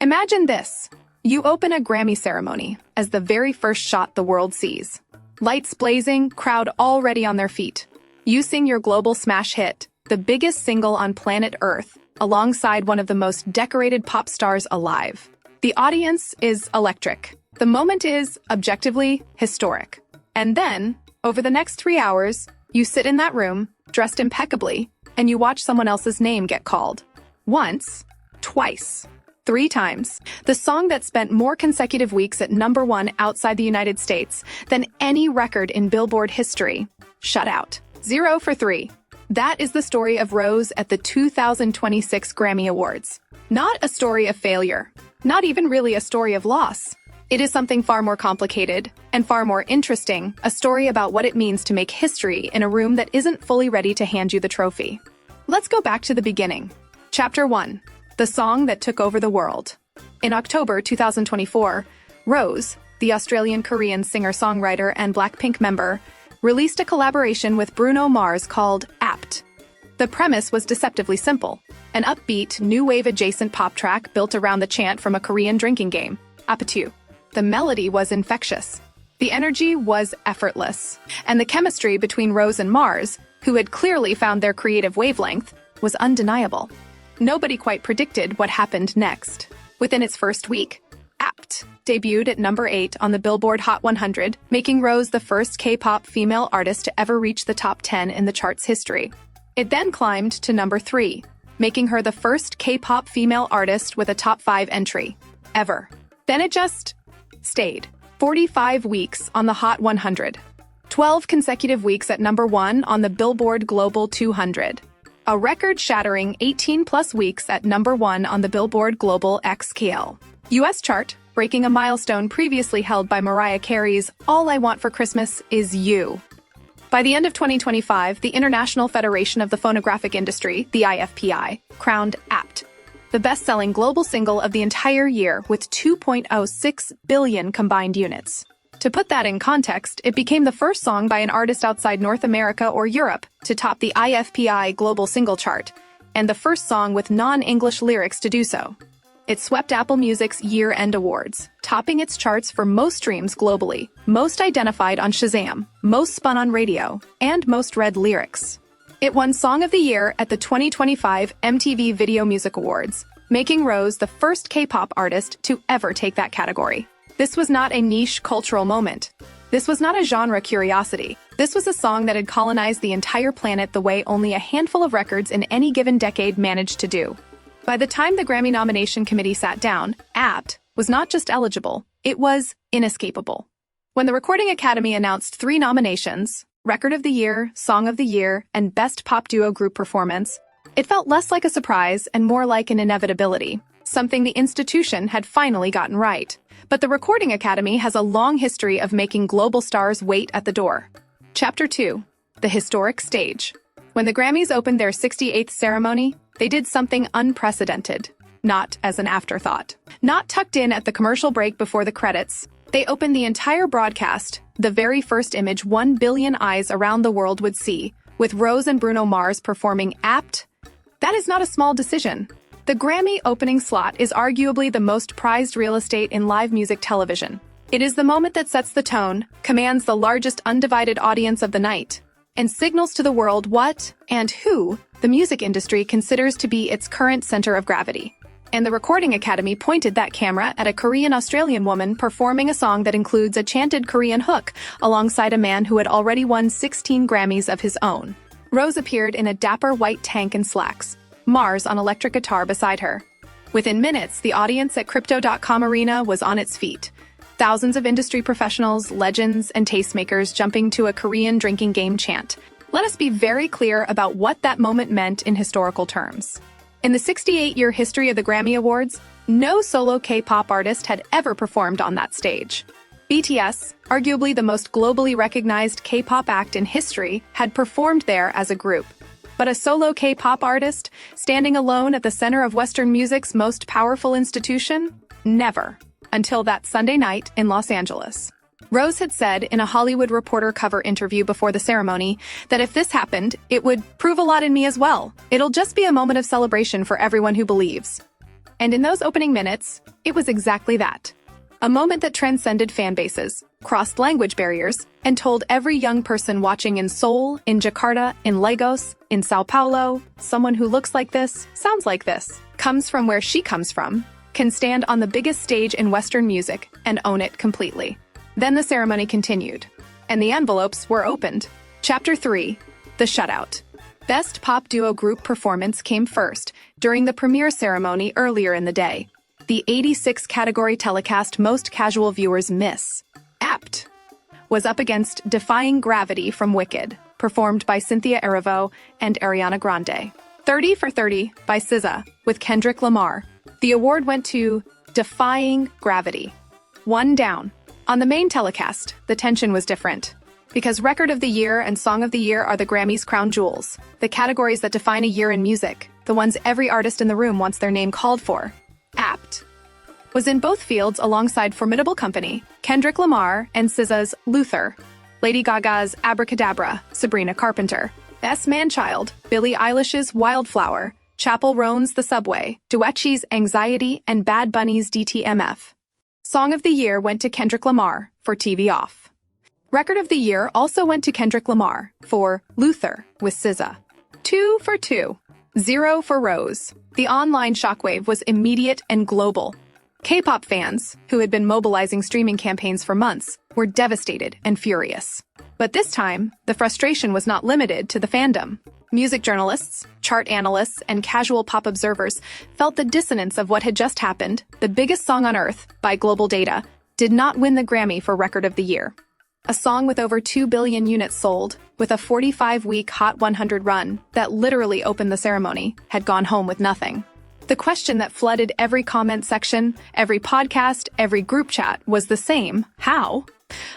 Imagine this. You open a Grammy ceremony as the very first shot the world sees. Lights blazing, crowd already on their feet. You sing your global smash hit, the biggest single on planet Earth, alongside one of the most decorated pop stars alive. The audience is electric. The moment is, objectively, historic. And then, over the next 3 hours, you sit in that room, dressed impeccably, and you watch someone else's name get called. Once, twice, 3 times. The song that spent more consecutive weeks at #1 outside the United States than any record in Billboard history. Shut out. 0 for 3. That is the story of Rose at the 2026 Grammy Awards. Not a story of failure. Not even really a story of loss. It is something far more complicated and far more interesting, a story about what it means to make history in a room that isn't fully ready to hand you the trophy. Let's go back to the beginning. Chapter 1. The song that took over the world. In October 2024, Rose, the Australian-Korean singer-songwriter and Blackpink member, released a collaboration with Bruno Mars called Apt. The premise was deceptively simple. An upbeat, new wave-adjacent pop track built around the chant from a Korean drinking game, Apetu. The melody was infectious. The energy was effortless. And the chemistry between Rose and Mars, who had clearly found their creative wavelength, was undeniable. Nobody quite predicted what happened next. Within its first week, Apt debuted at #8 on the Billboard Hot 100, making Rose the first K-pop female artist to ever reach the top 10 in the chart's history. It then climbed to #3, making her the first K-pop female artist with a top 5 entry, ever. Then it just stayed. 45 weeks on the Hot 100. 12 consecutive weeks at #1 on the Billboard Global 200. A record-shattering 18-plus weeks at #1 on the Billboard Global XKL US chart, breaking a milestone previously held by Mariah Carey's All I Want for Christmas Is You. By the end of 2025, the International Federation of the Phonographic Industry, the IFPI, crowned Apt the best-selling global single of the entire year with 2.06 billion combined units. To put that in context, it became the first song by an artist outside North America or Europe to top the IFPI Global Single Chart, and the first song with non-English lyrics to do so. It swept Apple Music's year-end awards, topping its charts for most streams globally, most identified on Shazam, most spun on radio, and most read lyrics. It won Song of the Year at the 2025 MTV Video Music Awards, making Rose the first K-pop artist to ever take that category. This was not a niche cultural moment. This was not a genre curiosity. This was a song that had colonized the entire planet the way only a handful of records in any given decade managed to do. By the time the Grammy nomination committee sat down, Apt was not just eligible, it was inescapable. When the Recording Academy announced 3 nominations, Record of the Year, Song of the Year, and Best Pop Duo Group Performance, it felt less like a surprise and more like an inevitability, something the institution had finally gotten right. But the Recording Academy has a long history of making global stars wait at the door. Chapter 2. The Historic Stage. When the Grammys opened their 68th ceremony, they did something unprecedented, not as an afterthought. Not tucked in at the commercial break before the credits, they opened the entire broadcast, the very first image 1 billion eyes around the world would see, with Rose and Bruno Mars performing Apt. That is not a small decision. The Grammy opening slot is arguably the most prized real estate in live music television. It is the moment that sets the tone, commands the largest undivided audience of the night, and signals to the world what and who the music industry considers to be its current center of gravity. And the Recording Academy pointed that camera at a Korean-Australian woman performing a song that includes a chanted Korean hook alongside a man who had already won 16 Grammys of his own. Rose appeared in a dapper white tank and slacks, Mars on electric guitar beside her. Within minutes, the audience at Crypto.com Arena was on its feet. Thousands of industry professionals, legends, and tastemakers jumping to a Korean drinking game chant. Let us be very clear about what that moment meant in historical terms. In the 68-year history of the Grammy Awards, no solo K-pop artist had ever performed on that stage. BTS, arguably the most globally recognized K-pop act in history, had performed there as a group. But a solo K-pop artist, standing alone at the center of Western music's most powerful institution? Never. Until that Sunday night in Los Angeles. Rose had said in a Hollywood Reporter cover interview before the ceremony that if this happened, it would prove a lot in me as well. It'll just be a moment of celebration for everyone who believes. And in those opening minutes, it was exactly that. A moment that transcended fan bases, crossed language barriers, and told every young person watching in Seoul, in Jakarta, in Lagos, in Sao Paulo, someone who looks like this, sounds like this, comes from where she comes from, can stand on the biggest stage in Western music and own it completely. Then the ceremony continued, and the envelopes were opened. Chapter 3. The Shutout. Best Pop Duo Group Performance came first during the premiere ceremony earlier in the day. The 86 category telecast most casual viewers miss, Apt, was up against Defying Gravity from Wicked, performed by Cynthia Erivo and Ariana Grande. 30 for 30 by SZA with Kendrick Lamar. The award went to Defying Gravity. One down. On the main telecast, the tension was different. Because Record of the Year and Song of the Year are the Grammys' crown jewels, the categories that define a year in music, the ones every artist in the room wants their name called for. Apt was in both fields alongside formidable company, Kendrick Lamar and SZA's Luther, Lady Gaga's Abracadabra, Sabrina Carpenter, Best Man-Child, Billie Eilish's Wildflower, Chappell Roan's The Subway, Doechie's Anxiety, and Bad Bunny's DTMF. Song of the Year went to Kendrick Lamar for TV Off. Record of the Year also went to Kendrick Lamar for Luther with SZA. 2 for 2. 0 for Rose. The online shockwave was immediate and global. K-pop fans, who had been mobilizing streaming campaigns for months, were devastated and furious. But this time, the frustration was not limited to the fandom. Music journalists, chart analysts, and casual pop observers felt the dissonance of what had just happened. The biggest song on Earth, by global data, did not win the Grammy for Record of the Year. A song with over 2 billion units sold, with a 45-week Hot 100 run that literally opened the ceremony, had gone home with nothing. The question that flooded every comment section, every podcast, every group chat was the same: how?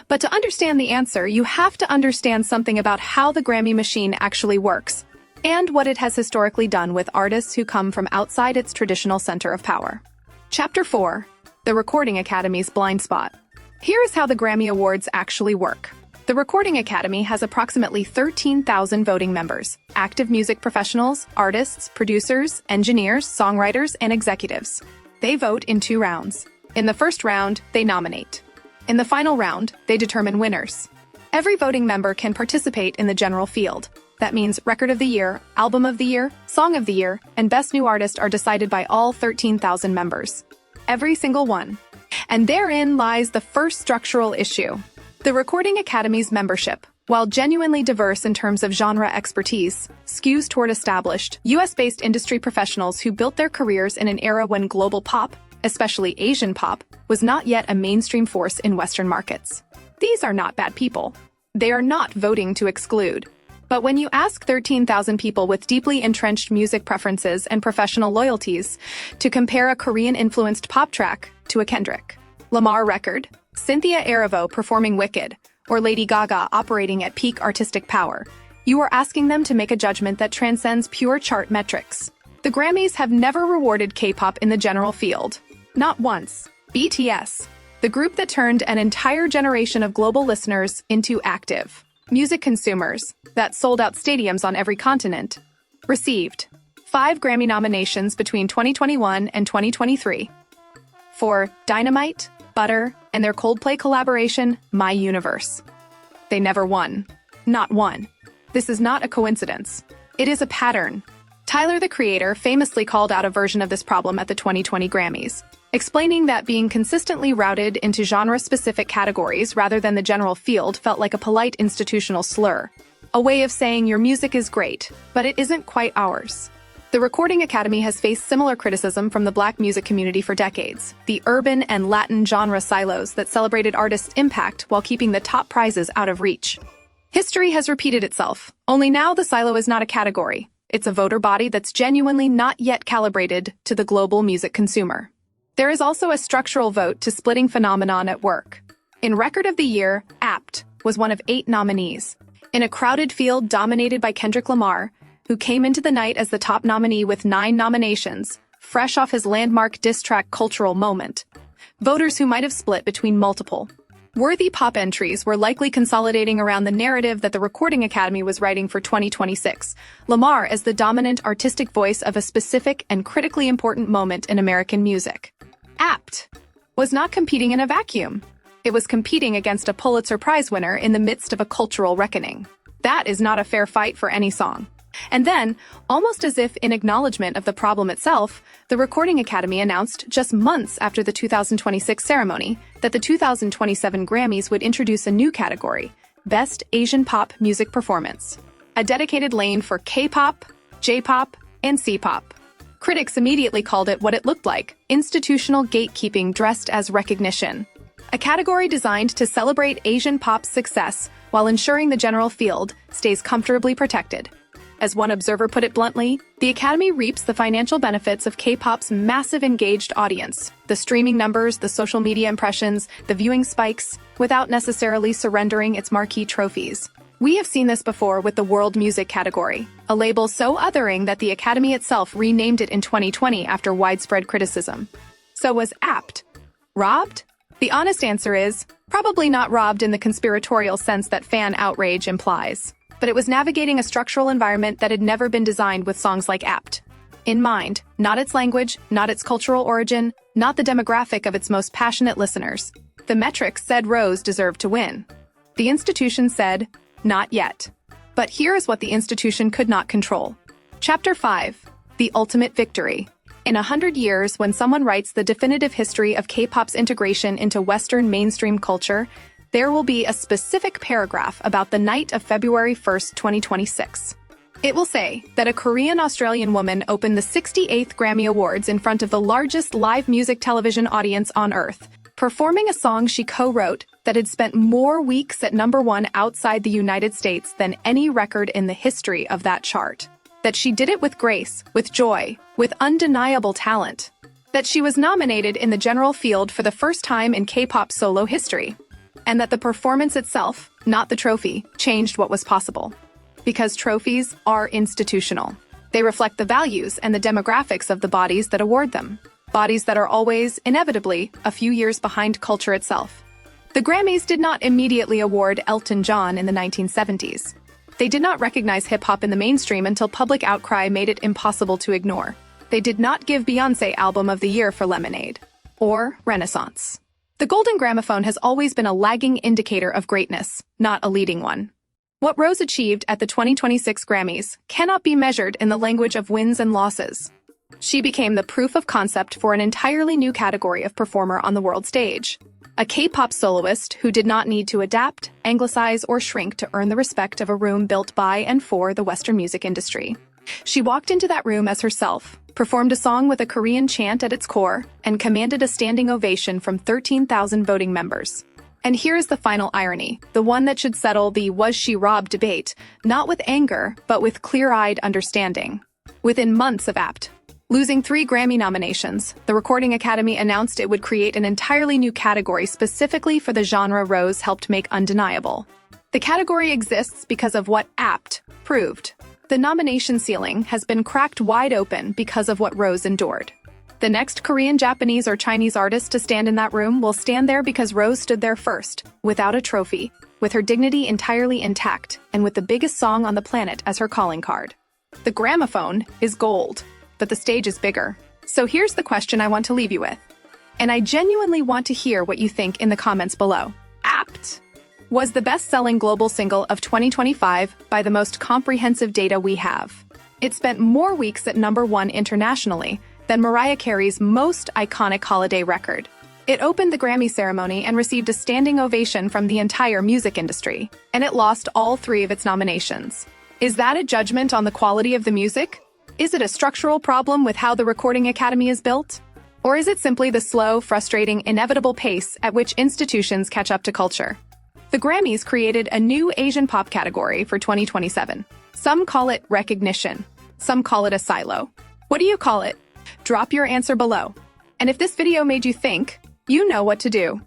But to understand the answer, you have to understand something about how the Grammy machine actually works, and what it has historically done with artists who come from outside its traditional center of power. Chapter 4. The Recording Academy's Blind Spot. Here is how the Grammy Awards actually work. The Recording Academy has approximately 13,000 voting members, active music professionals, artists, producers, engineers, songwriters, and executives. They vote in 2 rounds. In the first round, they nominate. In the final round, they determine winners. Every voting member can participate in the general field. That means Record of the Year, Album of the Year, Song of the Year, and Best New Artist are decided by all 13,000 members. Every single one. And therein lies the first structural issue. The Recording Academy's membership, while genuinely diverse in terms of genre expertise, skews toward established, US-based industry professionals who built their careers in an era when global pop, especially Asian pop, was not yet a mainstream force in Western markets. These are not bad people. They are not voting to exclude. But when you ask 13,000 people with deeply entrenched music preferences and professional loyalties to compare a Korean-influenced pop track to a Kendrick Lamar record, Cynthia Erivo performing Wicked, or Lady Gaga operating at peak artistic power, you are asking them to make a judgment that transcends pure chart metrics. The Grammys have never rewarded K-pop in the general field. Not once. BTS, the group that turned an entire generation of global listeners into active music consumers that sold out stadiums on every continent, received 5 Grammy nominations between 2021 and 2023 for Dynamite, Butter, and their Coldplay collaboration, My Universe. They never won. Not one. This is not a coincidence. It is a pattern. Tyler, the Creator, famously called out a version of this problem at the 2020 Grammys, explaining that being consistently routed into genre-specific categories rather than the general field felt like a polite institutional slur, a way of saying your music is great, but it isn't quite ours. The Recording Academy has faced similar criticism from the Black music community for decades, the urban and Latin genre silos that celebrated artists' impact while keeping the top prizes out of reach. History has repeated itself, only now the silo is not a category. It's a voter body that's genuinely not yet calibrated to the global music consumer. There is also a structural vote to splitting phenomenon at work. In Record of the Year, Apt was one of 8 nominees. In a crowded field dominated by Kendrick Lamar, who came into the night as the top nominee with 9 nominations, fresh off his landmark diss track Cultural Moment. Voters who might have split between multiple Worthy pop entries were likely consolidating around the narrative that the Recording Academy was writing for 2026, Lamar as the dominant artistic voice of a specific and critically important moment in American music. Apt was not competing in a vacuum. It was competing against a Pulitzer Prize winner in the midst of a cultural reckoning. That is not a fair fight for any song. And then, almost as if in acknowledgement of the problem itself, the Recording Academy announced just months after the 2026 ceremony that the 2027 Grammys would introduce a new category, Best Asian Pop Music Performance, a dedicated lane for K-pop, J-pop, and C-pop. Critics immediately called it what it looked like, institutional gatekeeping dressed as recognition. A category designed to celebrate Asian pop's success while ensuring the general field stays comfortably protected. As one observer put it bluntly, the Academy reaps the financial benefits of K-pop's massive engaged audience, the streaming numbers, the social media impressions, the viewing spikes, without necessarily surrendering its marquee trophies. We have seen this before with the World Music category, a label so othering that the Academy itself renamed it in 2020 after widespread criticism. So was Apt robbed? The honest answer is, probably not robbed in the conspiratorial sense that fan outrage implies. But it was navigating a structural environment that had never been designed with songs like Apt in mind, not its language, not its cultural origin, not the demographic of its most passionate listeners. The metrics said Rose deserved to win. The institution said, not yet. But here is what the institution could not control. Chapter 5. The Ultimate Victory. In 100 years, when someone writes the definitive history of K-pop's integration into Western mainstream culture, there will be a specific paragraph about the night of February 1st, 2026. It will say that a Korean-Australian woman opened the 68th Grammy Awards in front of the largest live music television audience on Earth, performing a song she co-wrote that had spent more weeks at #1 outside the United States than any record in the history of that chart. That she did it with grace, with joy, with undeniable talent. That she was nominated in the general field for the first time in K-pop solo history. And that the performance itself, not the trophy, changed what was possible. Because trophies are institutional. They reflect the values and the demographics of the bodies that award them. Bodies that are always, inevitably, a few years behind culture itself. The Grammys did not immediately award Elton John in the 1970s. They did not recognize hip-hop in the mainstream until public outcry made it impossible to ignore. They did not give Beyoncé Album of the Year for Lemonade. Or Renaissance. The Golden Gramophone has always been a lagging indicator of greatness, not a leading one. What Rose achieved at the 2026 Grammys cannot be measured in the language of wins and losses. She became the proof of concept for an entirely new category of performer on the world stage. A K-pop soloist who did not need to adapt, anglicize, or shrink to earn the respect of a room built by and for the Western music industry. She walked into that room as herself, performed a song with a Korean chant at its core, and commanded a standing ovation from 13,000 voting members. And here is the final irony, the one that should settle the was she robbed debate, not with anger, but with clear-eyed understanding. Within months of Apt losing 3 Grammy nominations, the Recording Academy announced it would create an entirely new category specifically for the genre Rose helped make undeniable. The category exists because of what Apt proved. The nomination ceiling has been cracked wide open because of what Rose endured. The next Korean, Japanese, or Chinese artist to stand in that room will stand there because Rose stood there first, without a trophy, with her dignity entirely intact, and with the biggest song on the planet as her calling card. The gramophone is gold, but the stage is bigger. So here's the question I want to leave you with. And I genuinely want to hear what you think in the comments below. Apt was the best-selling global single of 2025 by the most comprehensive data we have. It spent more weeks at #1 internationally than Mariah Carey's most iconic holiday record. It opened the Grammy ceremony and received a standing ovation from the entire music industry, and it lost all 3 of its nominations. Is that a judgment on the quality of the music? Is it a structural problem with how the Recording Academy is built? Or is it simply the slow, frustrating, inevitable pace at which institutions catch up to culture? The Grammys created a new Asian pop category for 2027. Some call it recognition. Some call it a silo. What do you call it? Drop your answer below. And if this video made you think, you know what to do.